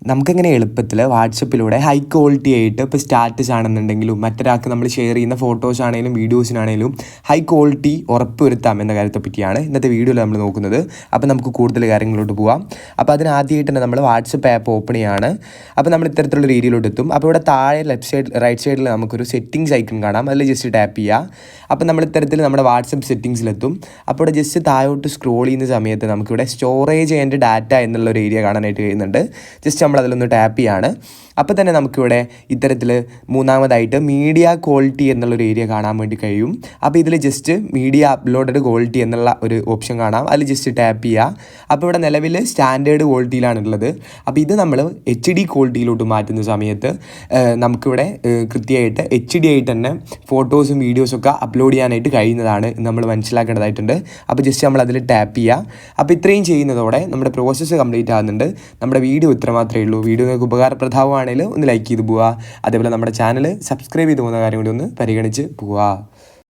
നമുക്കങ്ങനെ എളുപ്പത്തിൽ വാട്സപ്പിലൂടെ ഹൈ ക്വാളിറ്റി ആയിട്ട് ഇപ്പോൾ സ്റ്റാറ്റസ് ആണെന്നുണ്ടെങ്കിലും മറ്റൊരാൾക്ക് നമ്മൾ ഷെയർ ചെയ്യുന്ന ഫോട്ടോസ് ആണെങ്കിലും വീഡിയോസിനാണെങ്കിലും ഹൈ ക്വാളിറ്റി ഉറപ്പുവരുത്താം എന്ന കാര്യത്തെ പറ്റിയാണ് ഇന്നത്തെ വീഡിയോയിൽ നമ്മൾ നോക്കുന്നത്. അപ്പോൾ നമുക്ക് കൂടുതൽ കാര്യങ്ങളിലോട്ട് പോകാം. അപ്പോൾ അതിനാദ്യമായിട്ട് തന്നെ നമ്മൾ വാട്സപ്പ് ആപ്പ് ഓപ്പൺ ചെയ്യാണ്. അപ്പോൾ നമ്മൾ ഇത്തരത്തിലുള്ള രീതിയിലോട്ട് എത്തും. അപ്പോൾ ഇവിടെ താഴെ റൈറ്റ് സൈഡിൽ നമുക്കൊരു സെറ്റിംഗ്സ് ഐക്കൺ കാണാം. അതിൽ ജസ്റ്റ് ടാപ്പ് ചെയ്യുക. അപ്പോൾ നമ്മൾ ഇത്തരത്തിൽ നമ്മുടെ വാട്സപ്പ് സെറ്റിംഗ്സിലെത്തും. അപ്പോൾ ഇവിടെ ജസ്റ്റ് താഴോട്ട് സ്ക്രോൾ ചെയ്യുന്ന സമയത്ത് നമുക്കിവിടെ സ്റ്റോറേജ് ആൻഡ് ഡാറ്റ എന്നുള്ളൊരു ഏരിയ കാണാനായിട്ട് കഴിയുന്നുണ്ട്. ജസ്റ്റ് നമ്മളതിലൊന്ന് ടാപ്പ് ചെയ്യാണ്. അപ്പോൾ തന്നെ നമുക്കിവിടെ ഇത്തരത്തിൽ മൂന്നാമതായിട്ട് മീഡിയ ക്വാളിറ്റി എന്നുള്ളൊരു ഏരിയ കാണാൻ വേണ്ടി കഴിയും. അപ്പോൾ ഇതിൽ ജസ്റ്റ് മീഡിയ അപ്ലോഡഡ് ക്വാളിറ്റി എന്നുള്ള ഒരു ഓപ്ഷൻ കാണാം. അതിൽ ജസ്റ്റ് ടാപ്പ് ചെയ്യുക. അപ്പോൾ ഇവിടെ നിലവിൽ സ്റ്റാൻഡേർഡ് ക്വാളിറ്റിയിലാണുള്ളത്. അപ്പോൾ ഇത് നമ്മൾ HD ക്വാളിറ്റിയിലോട്ട് മാറ്റുന്ന സമയത്ത് നമുക്കിവിടെ കൃത്യമായിട്ട് HD ആയിട്ട് തന്നെ ഫോട്ടോസും വീഡിയോസൊക്കെ അപ്ലോഡ് ചെയ്യാനായിട്ട് കഴിയുന്നതാണ് നമ്മൾ മനസ്സിലാക്കേണ്ടതായിട്ടുണ്ട്. അപ്പോൾ ജസ്റ്റ് നമ്മൾ അതിൽ ടാപ്പ് ചെയ്യുക. അപ്പോൾ ഇത്രയും ചെയ്യുന്നതോടെ നമ്മുടെ പ്രോസസ്സ് കംപ്ലീറ്റ് ആകുന്നുണ്ട്. നമ്മുടെ വീഡിയോ ഇത്ര മാത്രമേ ഉള്ളൂ. വീഡിയോ നിങ്ങൾക്ക് ഉപകാരപ്രദമാണെങ്കിൽ ഒന്ന് ലൈക്ക് ചെയ്ത് പോവുക. അതേപോലെ നമ്മുടെ ചാനൽ സബ്സ്ക്രൈബ് ചെയ്ത് പോകുന്ന കാര്യം കൂടി ഒന്ന് പരിഗണിച്ച് പോവുക.